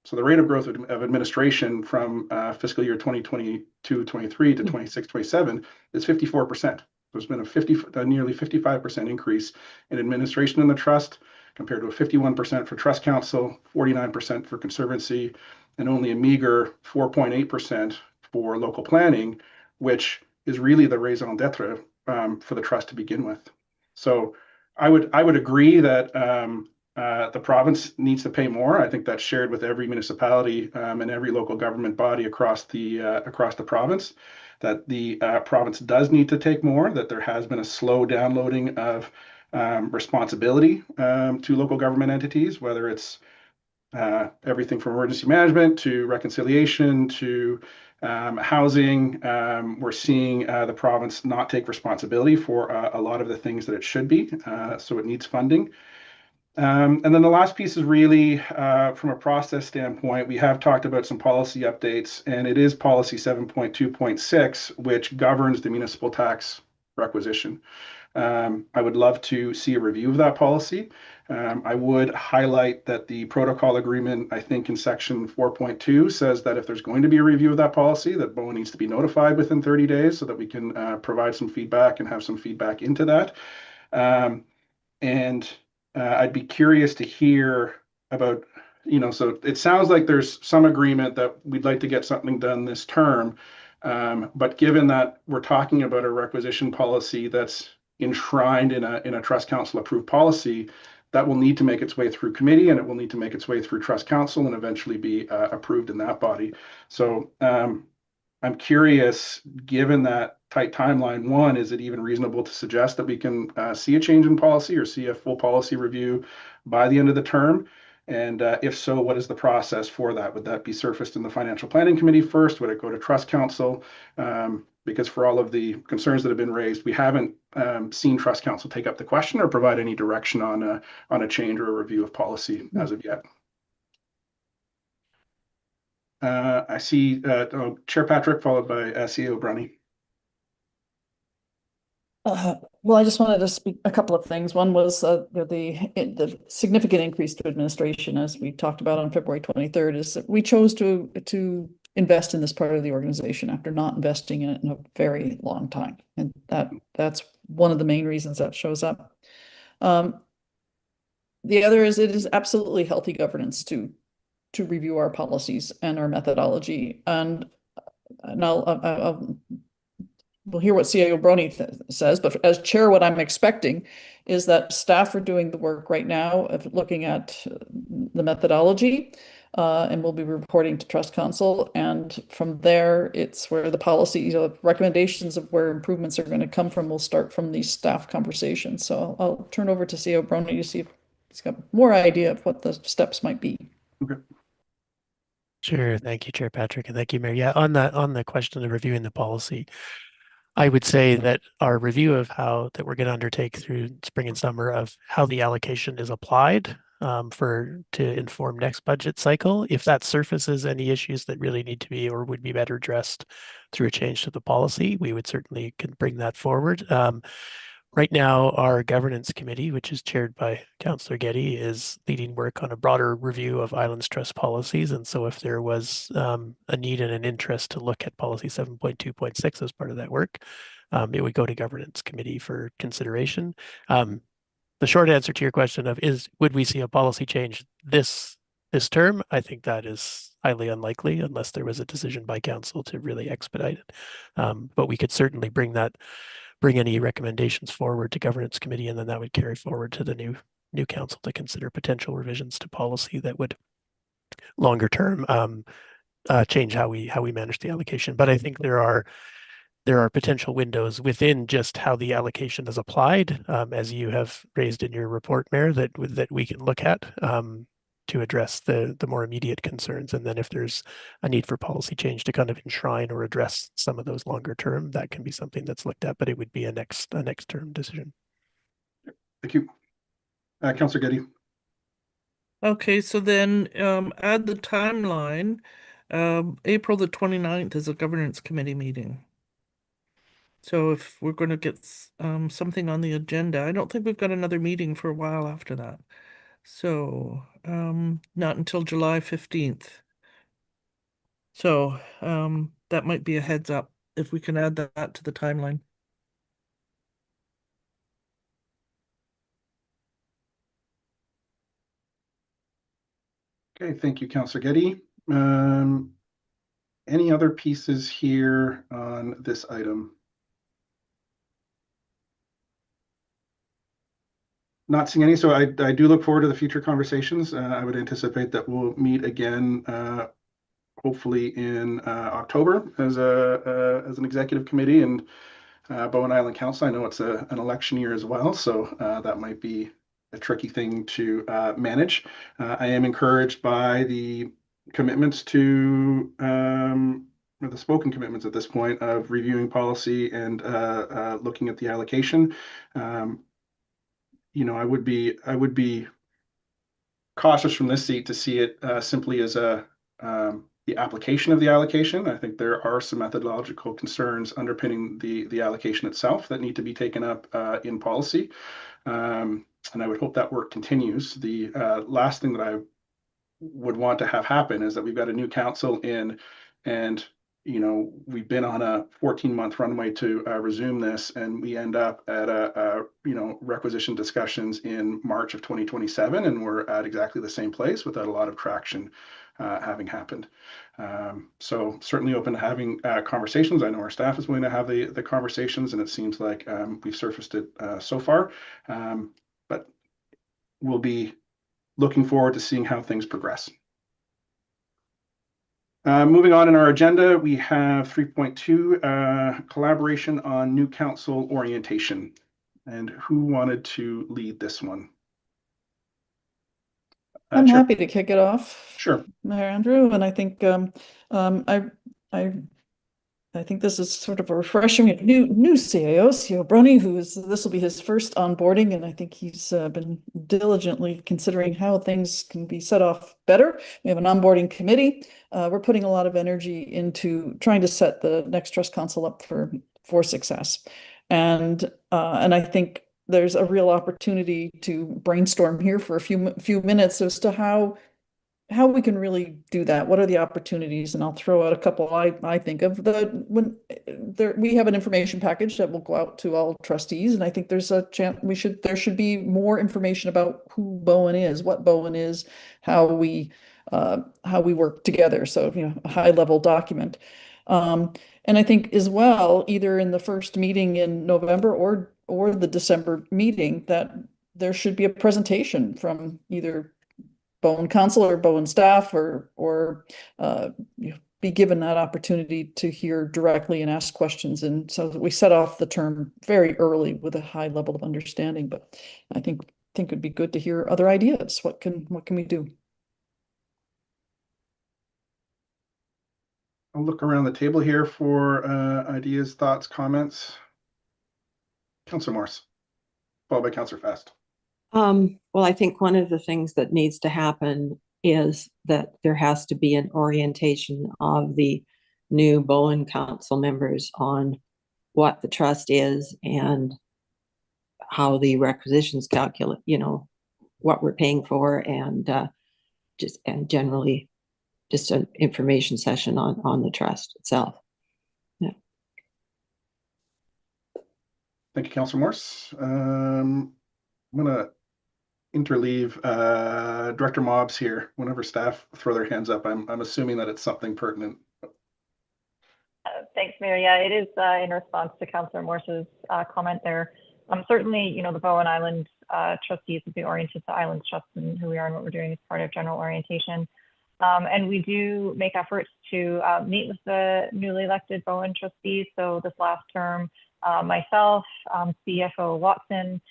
So the rate of growth of administration from fiscal year 2022-23 to 26-27 is 54%. There's been a nearly 55% increase in administration in the trust, compared to a 51% for Trust Council, 49% for Conservancy, and only a meager 4.8% for local planning, which is really the raison d'etre for the trust to begin with. So I would agree that the province needs to pay more. I think that's shared with every municipality and every local government body across the province. That the province does need to take more. That there has been a slow downloading of responsibility to local government entities, whether it's everything from emergency management to reconciliation to housing. We're seeing the province not take responsibility for a lot of the things that it should be, so it needs funding. And then the last piece is really from a process standpoint, we have talked about some policy updates, and it is policy 7.2.6, which governs the municipal tax requisition. I would love to see a review of that policy. I would highlight that the protocol agreement, I think in section 4.2 says that if there's going to be a review of that policy, that Bowen needs to be notified within 30 days so that we can provide some feedback and have some feedback into that. I'd be curious to hear about, so it sounds like there's some agreement that we'd like to get something done this term. But given that we're talking about a requisition policy that's enshrined in a trust council approved policy, that will need to make its way through committee, and it will need to make its way through trust council and eventually be approved in that body. So I'm curious, given that tight timeline, one, is it even reasonable to suggest that we can see a change in policy or see a full policy review by the end of the term? And if so, what is the process for that? Would that be surfaced in the financial planning committee first? Would it go to trust council? Because for all of the concerns that have been raised, we haven't seen trust council take up the question or provide any direction on a change or a review of policy as of yet. I see Chair Patrick followed by CEO Bruni. Well, I just wanted to speak a couple of things. One was the significant increase to administration, as we talked about on February 23rd, is that we chose to invest in this part of the organization after not investing in it in a very long time. And that's one of the main reasons that shows up. The other is it is absolutely healthy governance to review our policies and our methodology. And we'll hear what CAO Bruni says, but as chair, what I'm expecting is that staff are doing the work right now of looking at the methodology, and we'll be reporting to Trust Council. And from there, it's where the policy, recommendations of where improvements are going to come from will start from these staff conversations. So I'll turn over to CAO Bruni to see if he's got more idea of what the steps might be. Okay. Sure. Thank you, Chair Patrick, and thank you, Mayor. Yeah, on the question of reviewing the policy, I would say that our review of that we're going to undertake through spring and summer of how the allocation is applied to inform next budget cycle. If that surfaces any issues that really need to be or would be better addressed through a change to the policy, we would certainly can bring that forward. Right now, our governance committee, which is chaired by Councillor Getty, is leading work on a broader review of Islands Trust policies. And so if there was a need and an interest to look at policy 7.2.6 as part of that work, it would go to governance committee for consideration. The short answer to your question would we see a policy change this term? I think that is highly unlikely unless there was a decision by council to really expedite it. But we could certainly bring any recommendations forward to governance committee, and then that would carry forward to the new council to consider potential revisions to policy that would longer term change how we manage the allocation. But I think there are potential windows within just how the allocation is applied, as you have raised in your report, Mayor, that we can look at to address the more immediate concerns. And then if there's a need for policy change to kind of enshrine or address some of those longer term, that can be something that's looked at, but it would be a next term decision. Thank you. Councillor Getty. Okay, so then add the timeline. April the 29th is a governance committee meeting. So if we're going to get something on the agenda, I don't think we've got another meeting for a while after that. So not until July 15th. So that might be a heads up if we can add that to the timeline. Okay, thank you, Councillor Getty. Any other pieces here on this item? Not seeing any, so I do look forward to the future conversations. I would anticipate that we'll meet again, hopefully in October as an executive committee and Bowen Island Council. I know it's an election year as well, so that might be a tricky thing to manage. I am encouraged by the commitments to or the spoken commitments at this point of reviewing policy and looking at the allocation. You know, I would be cautious from this seat to see it simply as the application of the allocation. I think there are some methodological concerns underpinning the allocation itself that need to be taken up in policy. And I would hope that work continues. The last thing that I would want to have happen is that we've got a new council in, and you know, we've been on a 14-month runway to resume this, and we end up at you know, requisition discussions in March of 2027, and we're at exactly the same place without a lot of traction having happened. So certainly open to having conversations. I know our staff is willing to have the conversations, and it seems like we've surfaced it so far, but we'll be looking forward to seeing how things progress. Moving on in our agenda, we have 3.2, collaboration on new council orientation. And who wanted to lead this one? I'm Chair. happy to kick it off. Sure. Mayor Andrew, and I think I think this is sort of a refreshing new CAO, CEO Brony, this will be his first onboarding, and I think he's been diligently considering how things can be set off better. We have an onboarding committee. We're putting a lot of energy into trying to set the next Trust Council up for success, and I think there's a real opportunity to brainstorm here for a few minutes as to how we can really do that. What are the opportunities? And I'll throw out a couple I think of. We have an information package that will go out to all trustees, and I think there's a chance there should be more information about who Bowen is, what Bowen is, how we work together. So, you know, a high level document. And I think as well, either in the first meeting in November or the December meeting, that there should be a presentation from either Bowen Council or Bowen staff, or you know, be given that opportunity to hear directly and ask questions. And so we set off the term very early with a high level of understanding. But I think it'd be good to hear other ideas. What can we do? I'll look around the table here for ideas, thoughts, comments. Councillor Morse, followed by Councillor Fast. Well, I think one of the things that needs to happen is that there has to be an orientation of the new Bowen Council members on what the trust is and how the requisitions calculate, you know, what we're paying for, and generally just an information session on the trust itself. Yeah. Thank you, Councillor Morse. I'm gonna interleave Director Mobbs here. Whenever staff throw their hands up, I'm assuming that it's something pertinent. Thanks, Mayor. Yeah, it is in response to Councillor Morse's comment there. Certainly, you know, the Bowen Island trustees will be oriented to Islands Trust and who we are and what we're doing as part of general orientation. And we do make efforts to meet with the newly elected Bowen trustees. So this last term, myself, CFO Watson,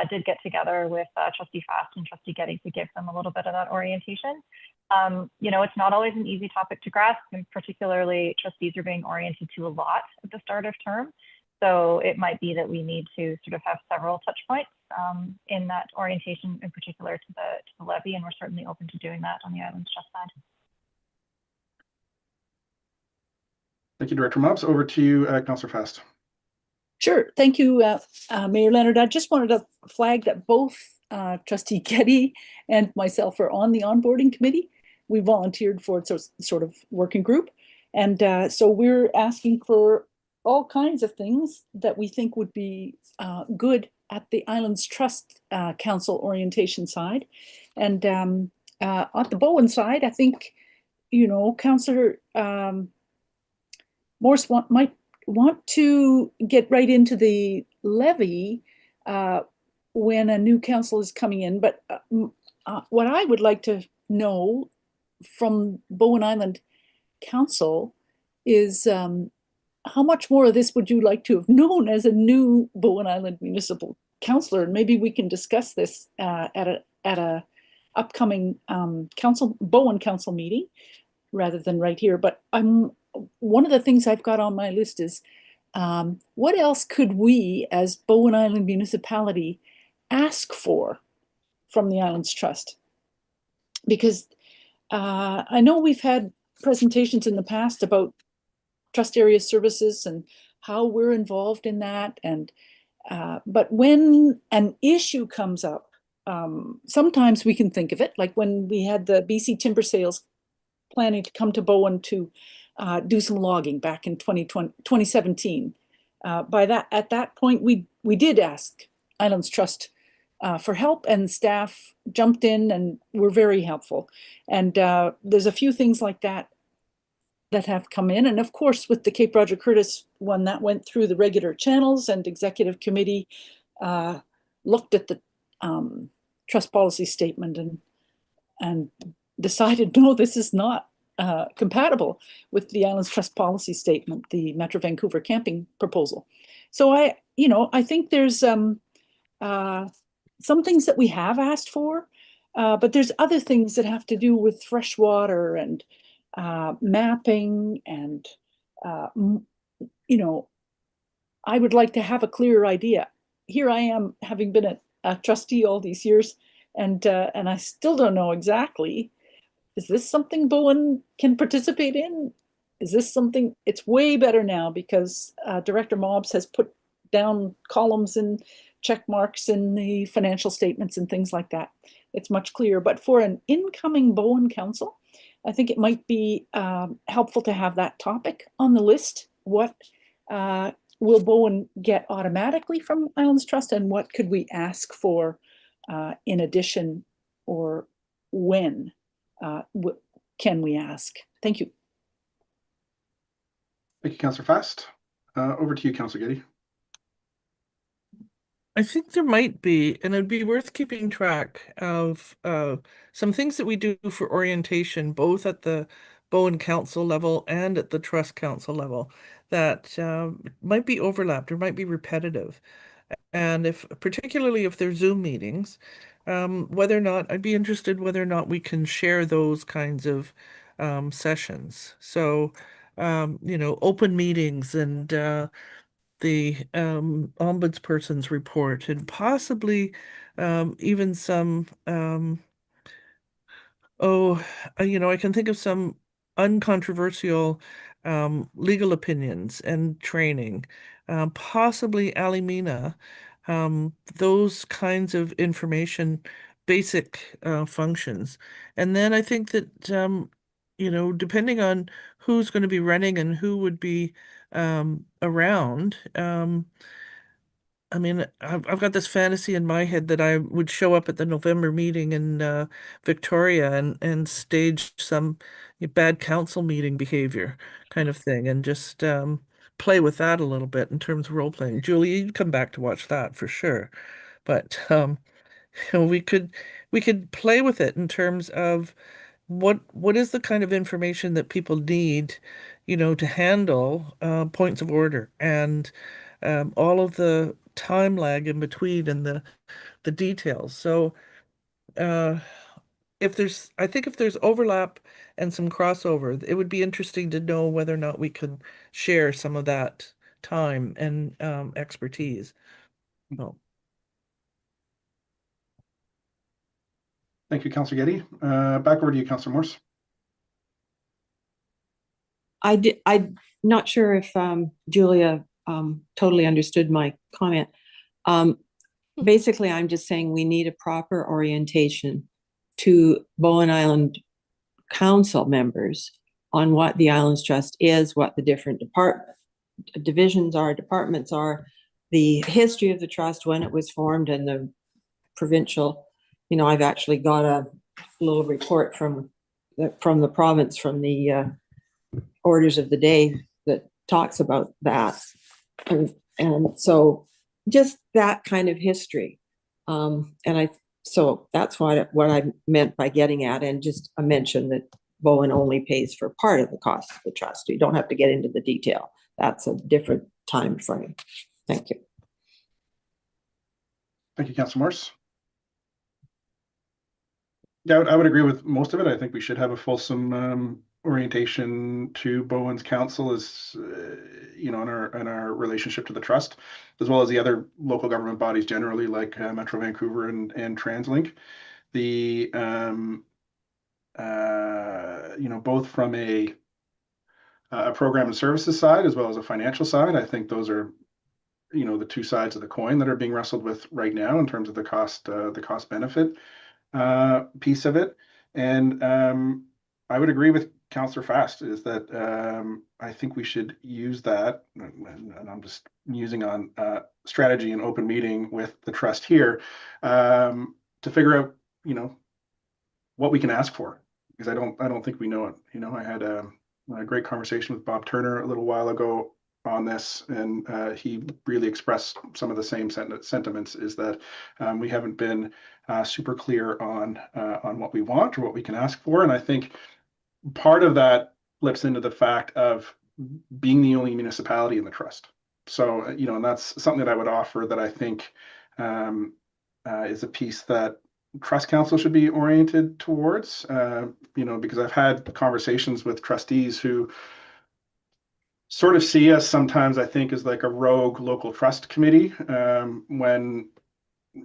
did get together with Trustee Fast and Trustee Getty to give them a little bit of that orientation. You know, it's not always an easy topic to grasp, and particularly trustees are being oriented to a lot at the start of term. So it might be that we need to sort of have several touch points in that orientation, in particular to the levy, and we're certainly open to doing that on the Islands Trust side. Thank you, Director Mobbs. Over to you, Councillor Fast. Sure. Thank you, Mayor Leonard. I just wanted to flag that both Trustee Getty and myself are on the onboarding committee. We volunteered for it, so it's sort of working group. And so we're asking for all kinds of things that we think would be good at the Islands Trust Council orientation side. And on the Bowen side, I think, you know, Councillor Morse might want to get right into the levy when a new council is coming in, but what I would like to know from Bowen Island Council is how much more of this would you like to have known as a new Bowen Island municipal councillor? And maybe we can discuss this at a upcoming Bowen Council meeting rather than right here. But one of the things I've got on my list is what else could we as Bowen Island municipality ask for from the Islands Trust? Because I know we've had presentations in the past about trust area services and how we're involved in that. And but when an issue comes up, sometimes we can think of it, like when we had the BC Timber Sales planning to come to Bowen to do some logging back in 2017. At that point, we did ask Islands Trust for help, and staff jumped in and were very helpful. And there's a few things like that have come in. And of course, with the Cape Roger Curtis one, that went through the regular channels, and executive committee looked at the trust policy statement and decided, no, this is not compatible with the Islands Trust policy statement, the Metro Vancouver camping proposal. So I think there's some things that we have asked for, but there's other things that have to do with freshwater and mapping, and I would like to have a clearer idea. Here I am, having been a trustee all these years, and I still don't know exactly. Is this something Bowen can participate in? Is this something? It's way better now because Director Mobbs has put down columns and check marks in the financial statements and things like that. It's much clearer. But for an incoming Bowen council, I think it might be helpful to have that topic on the list. What will Bowen get automatically from Islands Trust, and what could we ask for in addition, or when can we ask? Thank you. Thank you, Councillor Fast. Over to you, Councillor Getty. I think there might be, and it'd be worth keeping track of some things that we do for orientation, both at the Bowen Council level and at the Trust Council level, that might be overlapped or might be repetitive. And particularly if they're Zoom meetings, whether or not, I'd be interested whether or not we can share those kinds of sessions. So, open meetings and the ombudsperson's report, and possibly even some I can think of some uncontroversial legal opinions and training, possibly Alimina, those kinds of information, basic functions. And then I think that depending on who's going to be running and who would be around. I mean, I've got this fantasy in my head that I would show up at the November meeting in Victoria and stage some bad council meeting behavior kind of thing, and just play with that a little bit in terms of role playing. Julie, you'd come back to watch that for sure. But we could play with it in terms of what is the kind of information that people need, to handle points of order, and all of the time lag in between and the details. So if there's overlap and some crossover, it would be interesting to know whether or not we could share some of that time and expertise. So. Thank you, Councillor Getty. Back over to you, Councillor Morse. I'm not sure if Julia totally understood my comment. Basically, I'm just saying we need a proper orientation to Bowen Island Council members on what the Islands Trust is, what the different divisions are, departments are, the history of the trust, when it was formed, and the provincial. I've actually got a little report from the province, from the orders of the day, that talks about that. And so just that kind of history. So that's what I meant by getting at, and just a mention that Bowen only pays for part of the cost of the trust. You don't have to get into the detail. That's a different time frame. Thank you. Thank you, Councillor Morse. Yeah, I would agree with most of it. I think we should have a fulsome orientation to Bowen's council as in our relationship to the trust, as well as the other local government bodies generally, like Metro Vancouver and TransLink. The both from a program and services side as well as a financial side. I think those are the two sides of the coin that are being wrestled with right now in terms of the cost benefit piece of it. And I would agree with Councillor Fast is that I think we should use that, and I'm just using on strategy and open meeting with the trust here to figure out what we can ask for, because I don't think we know it. I had a great conversation with Bob Turner a little while ago on this, and he really expressed some of the same sentiments, is that we haven't been super clear on what we want or what we can ask for. And I think part of that flips into the fact of being the only municipality in the trust. So, and that's something that I would offer that I think is a piece that Trust Council should be oriented towards, because I've had conversations with trustees who sort of see us sometimes, I think, as like a rogue local trust committee when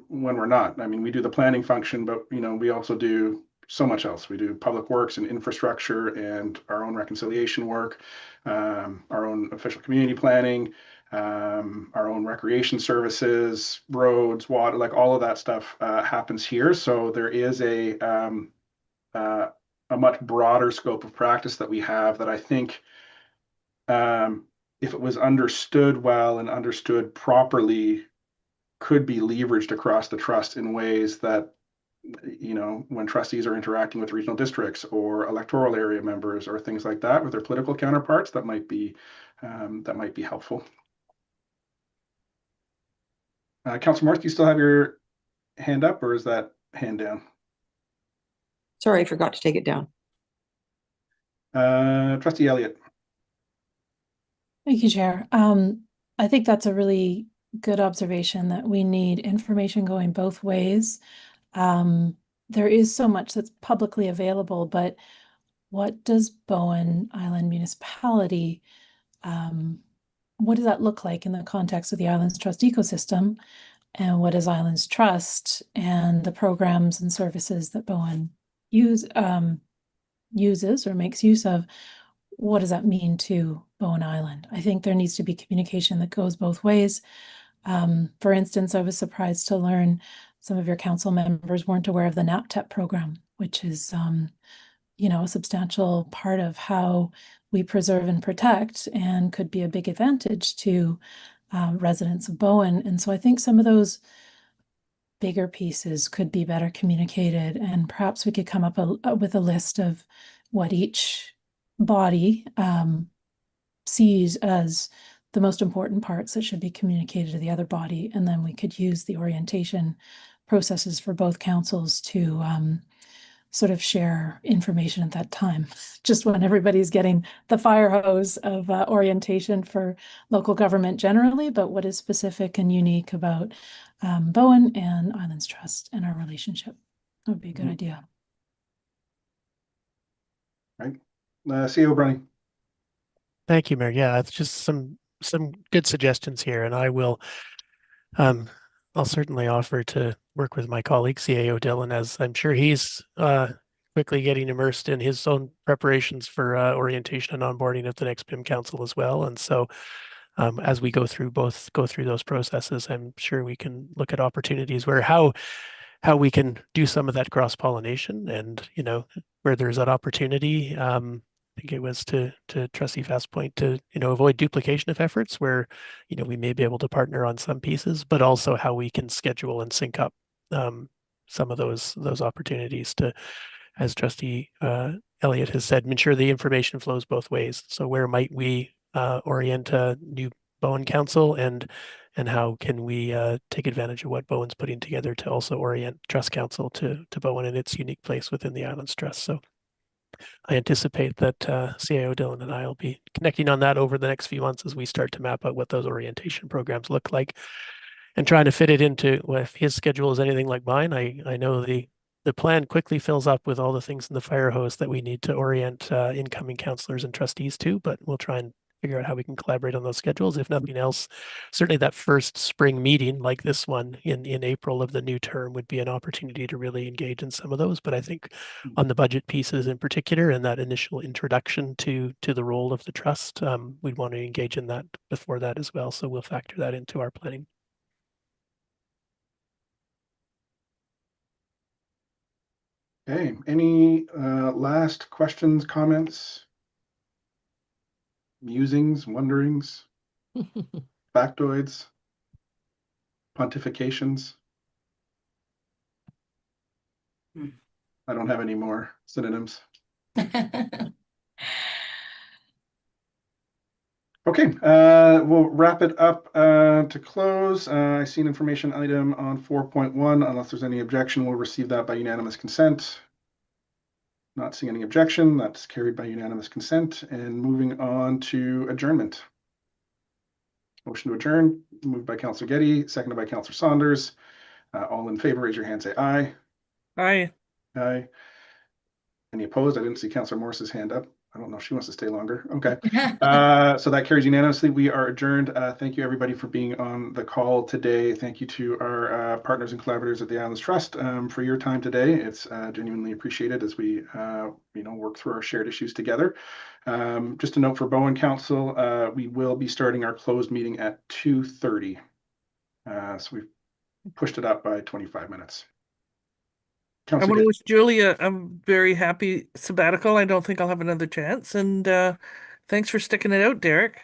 we're not. I mean, we do the planning function, but we also do so much else. We do public works and infrastructure and our own reconciliation work, our own official community planning, our own recreation services, roads, water, like all of that stuff happens here. So there is a much broader scope of practice that we have that I think if it was understood well and understood properly, could be leveraged across the trust in ways that, when trustees are interacting with regional districts or electoral area members or things like that with their political counterparts, that might be helpful. Councillor Morse, do you still have your hand up, or is that hand down? Sorry, I forgot to take it down. Trustee Elliott. Thank you, Chair. I think that's a really good observation that we need information going both ways. There is so much that's publicly available, but what does Bowen Island Municipality, what does that look like in the context of the Islands Trust ecosystem? And what is Islands Trust and the programs and services that Bowen uses or makes use of? What does that mean to Bowen Island? I think there needs to be communication that goes both ways. For instance, I was surprised to learn some of your council members weren't aware of the NAPTEP program, which is, a substantial part of how we preserve and protect and could be a big advantage to residents of Bowen. And so I think some of those bigger pieces could be better communicated, and perhaps we could come up with a list of what each body sees as the most important parts that should be communicated to the other body, and then we could use the orientation processes for both councils to sort of share information at that time, just when everybody's getting the fire hose of orientation for local government generally, but what is specific and unique about Bowen and Islands Trust and our relationship. That would be a good idea. Right. CEO Browning. Thank you, Mayor. Yeah, it's just some good suggestions here, and I will I'll certainly offer to work with my colleague CAO Dillon, as I'm sure he's quickly getting immersed in his own preparations for orientation and onboarding of the next BIM Council as well. And so as we go through those processes, I'm sure we can look at opportunities where how we can do some of that cross-pollination, and where there's that opportunity. I think it was to Trustee Fast's point to avoid duplication of efforts where we may be able to partner on some pieces, but also how we can schedule and sync up some of those opportunities to, as Trustee Elliott has said, ensure the information flows both ways. So where might we orient a new Bowen Council, and how can we take advantage of what Bowen's putting together to also orient Trust Council to Bowen and its unique place within the Islands Trust. So I anticipate that CIO Dylan and I will be connecting on that over the next few months as we start to map out what those orientation programs look like, and trying to fit it into, well, if his schedule is anything like mine, I know the plan quickly fills up with all the things in the fire hose that we need to orient incoming councillors and trustees to, but we'll try and figure out how we can collaborate on those schedules. If nothing else, certainly that first spring meeting like this one in April of the new term would be an opportunity to really engage in some of those. But I think on the budget pieces in particular, and that initial introduction to the role of the trust, we'd want to engage in that before that as well. So we'll factor that into our planning. Okay, any last questions, comments, musings, wonderings, factoids, pontifications? I don't have any more synonyms. Okay, we'll wrap it up to close. I see an information item on 4.1. Unless there's any objection, we'll receive that by unanimous consent. Not seeing any objection, that's carried by unanimous consent. And moving on to adjournment. Motion to adjourn, moved by Councillor Getty, seconded by Councillor Saunders. All in favor, raise your hand, say aye. Aye. Aye. Any opposed? I didn't see Councillor Morris's hand up. I don't know if she wants to stay longer. Okay. So that carries unanimously. We are adjourned. Thank you, everybody, for being on the call today. Thank you to our partners and collaborators at the Islands Trust for your time today. It's genuinely appreciated as we work through our shared issues together. Just a note for Bowen Council, we will be starting our closed meeting at 2:30. So we've pushed it up by 25 minutes. I want to wish Julia a very happy sabbatical. I don't think I'll have another chance. And thanks for sticking it out, Derek.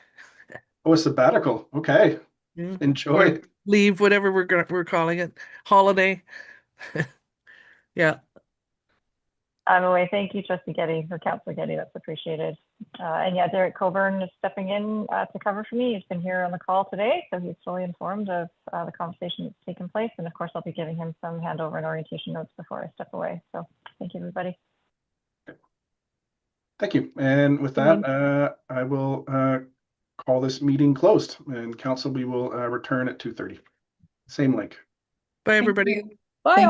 Oh, a sabbatical. Okay. Yeah. Enjoy. Or leave, whatever we're calling it. Holiday. Yeah. I'm away. Thank you, Trustee Getty, or Councillor Getty. That's appreciated. And yeah, Derek Coburn is stepping in to cover for me. He's been here on the call today, so he's fully informed of the conversation that's taken place. And of course, I'll be giving him some handover and orientation notes before I step away. So thank you, everybody. Thank you. And with that, I will call this meeting closed. And council, we will return at 2:30. Same link. Bye, everybody. Bye.